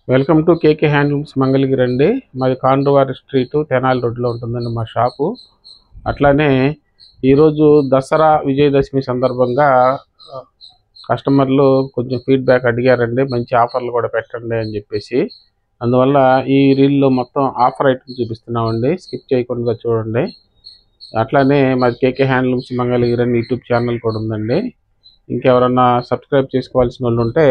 Welcome to KK handlooms Mangalagiri అండి. మాది కాండ్రవారి street Tenali రోడ్లో ఉంటుందండి మా షాపు. అట్లానే ఈరోజు దసరా విజయదశమి సందర్భంగా కస్టమర్లు కొంచెం ఫీడ్బ్యాక్ అడిగారండి, మంచి ఆఫర్లు కూడా పెట్టండి అని చెప్పేసి. అందువల్ల ఈ రీల్లో మొత్తం ఆఫర్ ఐటమ్ చూపిస్తున్నామండి, స్కిప్ చేయకుండా చూడండి. అట్లానే మాది కేకే హ్యాండ్లూమ్స్ మంగళగిరి అని యూట్యూబ్ ఛానల్ కూడా ఉందండి. ఇంకెవరన్నా సబ్స్క్రైబ్ చేసుకోవాల్సిన వాళ్ళు ఉంటే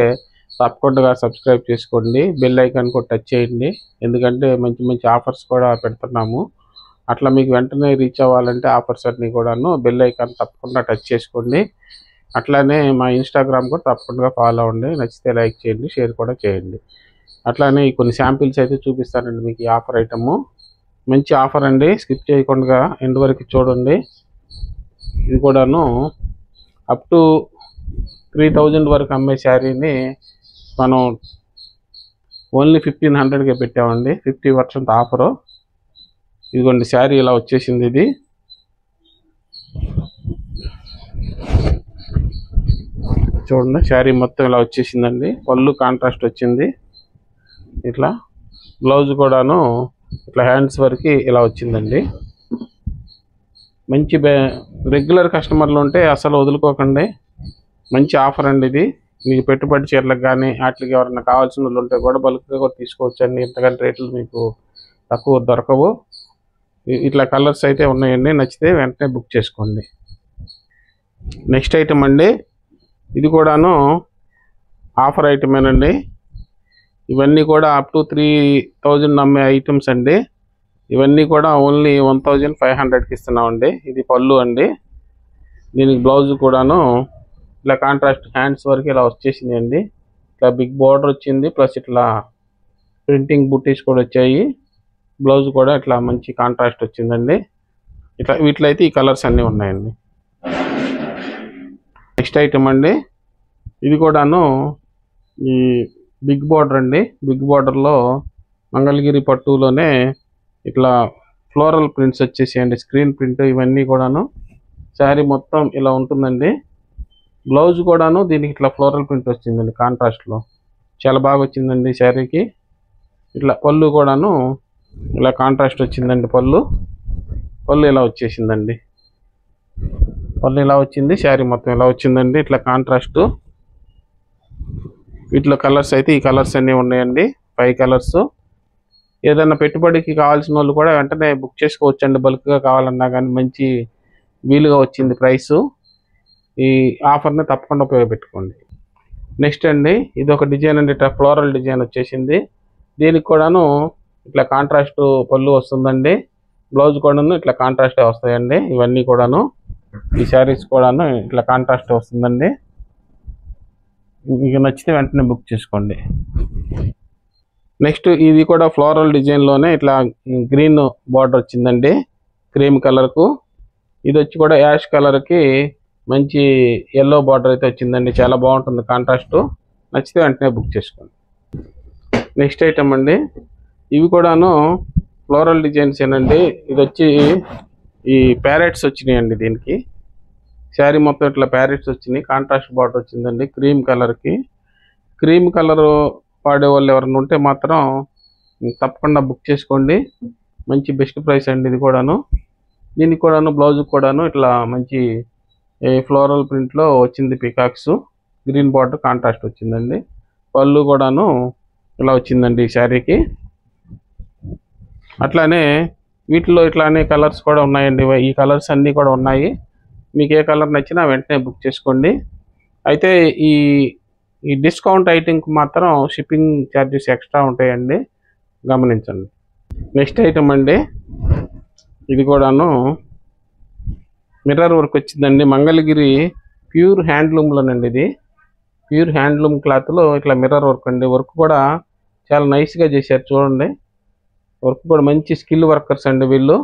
తప్పకుండా సబ్స్క్రైబ్ చేసుకోండి, బెల్ ఐకాన్ కూడా టచ్ చేయండి. ఎందుకంటే మంచి మంచి ఆఫర్స్ కూడా పెడుతున్నాము. అట్లా మీకు వెంటనే రీచ్ అవ్వాలంటే ఆఫర్స్ అన్నీ కూడాను బెల్ ఐకాన్ తప్పకుండా టచ్ చేసుకోండి. అట్లానే మా ఇన్స్టాగ్రామ్ కూడా తప్పకుండా ఫాలో అవ్వండి. నచ్చితే లైక్ చేయండి, షేర్ కూడా చేయండి. అట్లానే కొన్ని శాంపిల్స్ అయితే చూపిస్తానండి మీకు. ఈ ఆఫర్ ఐటము మంచి ఆఫర్ అండి, స్కిప్ చేయకుండా ఎండ్ వరకు చూడండి. ఇది కూడాను అప్ టు 3000 వరకు అమ్మే శారీని మనం ఓన్లీ 1500కే పెట్టామండి. 50% ఆఫరు. ఇదిగోండి శారీ ఇలా వచ్చేసింది. ఇది చూడండి, శారీ మొత్తం ఇలా వచ్చేసిందండి. పళ్ళు కాంట్రాస్ట్ వచ్చింది. ఇట్లా బ్లౌజ్ కూడాను ఇట్లా హ్యాండ్స్ వరకు ఇలా వచ్చిందండి. మంచి రెగ్యులర్ కస్టమర్లు ఉంటే అసలు వదులుకోకండి, మంచి ఆఫర్ అండి ఇది. మీకు పెట్టుబడి చీరలకు కానీ వాటికి ఎవరైనా కావాల్సిన వాళ్ళు ఉంటే కూడా బల్క్గా కూడా తీసుకోవచ్చు అండి. ఇంతకంటే రేట్లు మీకు తక్కువ దొరకవు. ఇట్లా కలర్స్ అయితే ఉన్నాయండి, నచ్చితే వెంటనే బుక్ చేసుకోండి. నెక్స్ట్ ఐటమ్ అండి, ఇది కూడాను ఆఫర్ ఐటమేనండి. ఇవన్నీ కూడా అప్ టు 3000 అమ్మే ఐటమ్స్ అండి. ఇవన్నీ కూడా ఓన్లీ 1500కి ఇస్తున్నామండి. ఇది పళ్ళు అండి. దీనికి బ్లౌజ్ కూడాను ఇట్లా కాంట్రాస్ట్ హ్యాండ్స్ వరకు ఇలా వచ్చేసింది అండి. ఇట్లా బిగ్ బార్డర్ వచ్చింది, ప్లస్ ఇట్లా ప్రింటింగ్ బుట్టీస్ కూడా వచ్చాయి. బ్లౌజ్ కూడా ఇట్లా మంచి కాంట్రాస్ట్ వచ్చిందండి. ఇట్లా వీటిలో అయితే ఈ కలర్స్ అన్నీ ఉన్నాయండి. నెక్స్ట్ ఐటమ్ అండి, ఇది కూడాను ఈ బిగ్ బార్డర్ అండి. బిగ్ బార్డర్లో మంగళగిరి పట్టులోనే ఇట్లా ఫ్లోరల్ ప్రింట్స్ వచ్చేసేయండి, స్క్రీన్ ప్రింట్. ఇవన్నీ కూడాను శారీ మొత్తం ఇలా ఉంటుందండి. బ్లౌజ్ కూడాను దీనికి ఇట్లా ఫ్లోరల్ ప్రింట్ వచ్చిందండి, కాంట్రాస్ట్లో చాలా బాగా వచ్చిందండి శారీకి. ఇట్లా పళ్ళు కూడాను ఇలా కాంట్రాస్ట్ వచ్చిందండి. పళ్ళు ఇలా వచ్చేసిందండి. పళ్ళు ఇలా వచ్చింది, శారీ మొత్తం ఇలా వచ్చిందండి. ఇట్లా కాంట్రాస్ట్. వీటిలో కలర్స్ అయితే ఈ కలర్స్ అన్నీ ఉన్నాయండి, 5 కలర్స్. ఏదైనా పెట్టుబడికి కావాల్సిన వాళ్ళు కూడా వెంటనే బుక్ చేసుకోవచ్చు అండి. బల్క్గా కావాలన్నా కానీ మంచి వీలుగా వచ్చింది ప్రైసు. ఈ ఆఫర్ని తప్పకుండా ఉపయోగపెట్టుకోండి. నెక్స్ట్ అండి, ఇది ఒక డిజైన్ అండి, ఇట్లా ఫ్లోరల్ డిజైన్ వచ్చేసింది. దీనికి కూడాను ఇట్లా కాంట్రాస్ట్ పళ్ళు వస్తుందండి. బ్లౌజ్ కూడాను ఇట్లా కాంట్రాస్టే వస్తాయండి. ఇవన్నీ కూడాను ఈ శారీస్ కూడాను ఇట్లా కాంట్రాస్ట్ వస్తుందండి. మీకు నచ్చితే వెంటనే బుక్ చేసుకోండి. నెక్స్ట్ ఇది కూడా ఫ్లోరల్ డిజైన్లోనే ఇట్లా గ్రీన్ బార్డర్ వచ్చిందండి, క్రీమ్ కలర్కు. ఇది వచ్చి కూడా యాష్ కలర్కి మంచి ఎల్లో బార్డర్ అయితే వచ్చిందండి. చాలా బాగుంటుంది కాంట్రాస్ట్. నచ్చితే వెంటనే బుక్ చేసుకోండి. నెక్స్ట్ ఐటమ్ అండి, ఇవి కూడాను ఫ్లోరల్ డిజైన్స్ ఏనండి. ఇది వచ్చి ఈ ప్యారెట్స్ వచ్చినాయండి. దీనికి శారీ మొత్తం ఇట్లా ప్యారెట్స్ వచ్చినాయి, కాంట్రాస్ట్ బార్డర్ వచ్చిందండి క్రీమ్ కలర్కి. క్రీమ్ కలర్ వాడే వాళ్ళు ఎవరైనా ఉంటే మాత్రం తప్పకుండా బుక్ చేసుకోండి. మంచి బెస్ట్ ప్రైస్ అండి ఇది కూడాను. దీనికి కూడాను బ్లౌజ్ కూడాను ఇట్లా మంచి ఫ్లోరల్ ప్రింట్లో వచ్చింది, పికాక్స్. గ్రీన్ బార్డర్ కాంట్రాస్ట్ వచ్చిందండి. పళ్ళు కూడాను ఇలా వచ్చిందండి ఈ శారీకి. అట్లానే వీటిలో ఇట్లానే కలర్స్ కూడా ఉన్నాయండి. ఈ కలర్స్ అన్నీ కూడా ఉన్నాయి. మీకు ఏ కలర్ నచ్చినా వెంటనే బుక్ చేసుకోండి. అయితే ఈ డిస్కౌంట్ ఐటెంకి మాత్రం షిప్పింగ్ ఛార్జెస్ ఎక్స్ట్రా ఉంటాయండి, గమనించండి. నెక్స్ట్ ఐటమ్ అండి, ఇది కూడాను మిర్రర్ వర్క్ వచ్చిందండి. మంగళగిరి ప్యూర్ హ్యాండ్లూమ్లోనండి. ఇది ప్యూర్ హ్యాండ్లూమ్ క్లాత్లో ఇట్లా మిర్రర్ వర్క్ అండి. వర్క్ కూడా చాలా నైస్గా చేశారు చూడండి. వర్క్ కూడా మంచి స్కిల్ వర్కర్స్ అండి వీళ్ళు.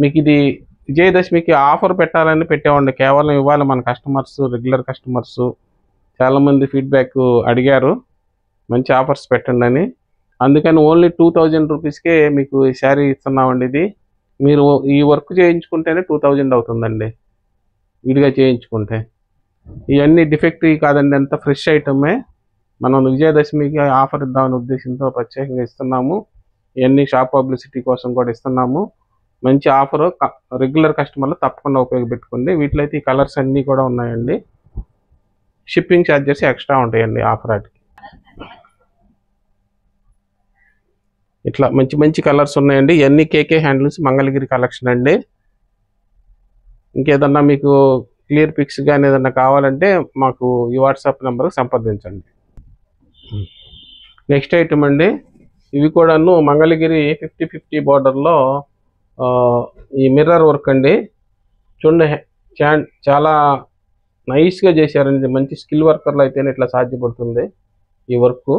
మీకు ఇది విజయదశమికి ఆఫర్ పెట్టాలని పెట్టామండి. కేవలం ఇవ్వాలి మన కస్టమర్స్, రెగ్యులర్ కస్టమర్స్ చాలామంది ఫీడ్బ్యాక్ అడిగారు, మంచి ఆఫర్స్ పెట్టండి అని. అందుకని ఓన్లీ 2000 రూపీస్కే మీకు ఈ శారీ ఇస్తున్నామండి. ఇది మీరు ఈ వర్క్ చేయించుకుంటేనే 2000 అవుతుందండి, విడిగా చేయించుకుంటే. ఇవన్నీ డిఫెక్టివ్ కాదండి, అంత ఫ్రెష్ ఐటమే. మనం విజయదశమికి ఆఫర్ ఇద్దామనే ఉద్దేశంతో ప్రత్యేకంగా ఇస్తున్నాము. ఇవన్నీ షాప్ పబ్లిసిటీ కోసం కూడా ఇస్తున్నాము. మంచి ఆఫర్, రెగ్యులర్ కస్టమర్లు తప్పకుండా ఉపయోగపెట్టుకోండి. వీటిలో అయితే ఈ కలర్స్ అన్నీ కూడా ఉన్నాయండి. షిప్పింగ్ ఛార్జెస్ ఎక్స్ట్రా ఉంటాయండి ఆఫర్ వాటికి. ఇట్లా మంచి మంచి కలర్స్ ఉన్నాయండి. ఇవన్నీ కేకే హ్యాండ్లూమ్స్ మంగళగిరి కలెక్షన్ అండి. ఇంకేదన్నా మీకు క్లియర్ పిక్స్ కానీ ఏదన్నా కావాలంటే మాకు ఈ వాట్సాప్ నెంబర్కి సంప్రదించండి. నెక్స్ట్ ఐటమ్ అండి, ఇవి కూడాను మంగళగిరి 50-50 బార్డర్లో ఈ మిర్రర్ వర్క్ అండి. చూడండి, చాలా నైస్గా చేశారండి. మంచి స్కిల్ వర్కర్లు అయితేనే ఇట్లా సాధ్యపడుతుంది ఈ వర్క్.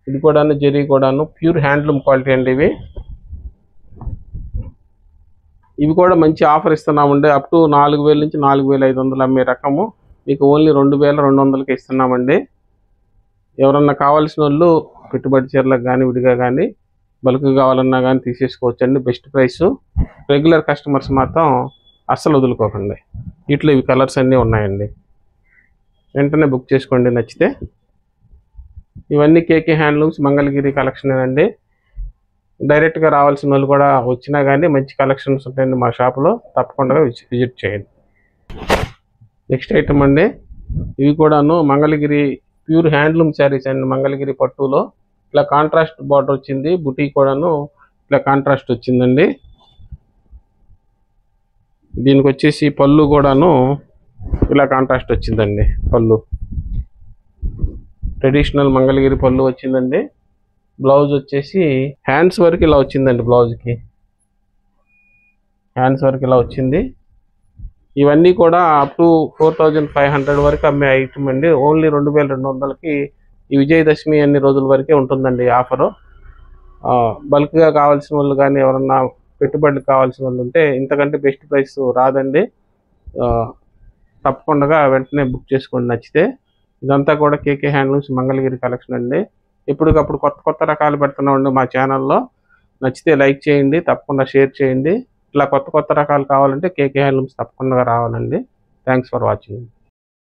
ఇది కూడాను జరీ కూడాను ప్యూర్ హ్యాండ్లూమ్ క్వాలిటీ అండి. ఇవి కూడా మంచి ఆఫర్ ఇస్తున్నామండి. అప్ టు 4000 నుంచి 4500 అమ్మే రకము మీకు ఓన్లీ 2200కి ఇస్తున్నామండి. ఎవరన్నా కావాల్సిన వాళ్ళు పెట్టుబడి చీరలకు కానీ విడిగా కానీ బల్క్ కావాలన్నా కానీ తీసేసుకోవచ్చండి. Best price. రెగ్యులర్ కస్టమర్స్ మాత్రం అస్సలు వదులుకోకండి. వీటిలో ఇవి కలర్స్ అన్నీ ఉన్నాయండి. వెంటనే బుక్ చేసుకోండి నచ్చితే. ఇవన్నీ కేకే హ్యాండ్లూమ్స్ మంగళగిరి కలెక్షన్ అండి. డైరెక్ట్గా రావాల్సిన వాళ్ళు కూడా వచ్చినా కానీ మంచి కలెక్షన్స్ ఉంటాయండి మా షాప్లో. తప్పకుండా విజిట్ చేయండి. నెక్స్ట్ ఐటమ్ అండి, ఇవి కూడాను మంగళగిరి ప్యూర్ హ్యాండ్లూమ్ శారీస్ అండి. మంగళగిరి పట్టులో ఇట్లా కాంట్రాస్ట్ బార్డర్ వచ్చింది. బుటీ కూడాను ఇట్లా కాంట్రాస్ట్ వచ్చిందండి. దీనికి వచ్చేసి పళ్ళు కూడాను ఇలా కాంట్రాస్ట్ వచ్చిందండి. పళ్ళు ట్రెడిషనల్ మంగళగిరి పళ్ళు వచ్చిందండి. బ్లౌజ్ వచ్చేసి హ్యాండ్స్ వరకు ఇలా వచ్చిందండి. బ్లౌజ్కి హ్యాండ్స్ వరకు ఇలా వచ్చింది. ఇవన్నీ కూడా అప్ టు 4500 వరకు అమ్మే ఐటమ్ అండి. ఓన్లీ 2200కి ఈ విజయదశమి అన్ని రోజుల వరకే ఉంటుందండి ఆఫరు. బల్క్గా కావాల్సిన వాళ్ళు కానీ ఎవరన్నా పెట్టుబడులు కావాల్సిన వాళ్ళు ఉంటే ఇంతకంటే బెస్ట్ ప్రైస్ రాదండి. తప్పకుండా వెంటనే బుక్ చేసుకోండి నచ్చితే. ఇదంతా కూడా కేకే హ్యాండ్లూమ్స్ మంగళగిరి కలెక్షన్ అండి. ఎప్పటికప్పుడు కొత్త కొత్త రకాలు పెడుతున్నామండి మా ఛానల్లో. నచ్చితే లైక్ చేయండి, తప్పకుండా షేర్ చేయండి. ఇట్లా కొత్త కొత్త రకాలు కావాలంటే కేకే హ్యాండ్లూమ్స్ తప్పకుండా రావాలండి. Thanks for watching.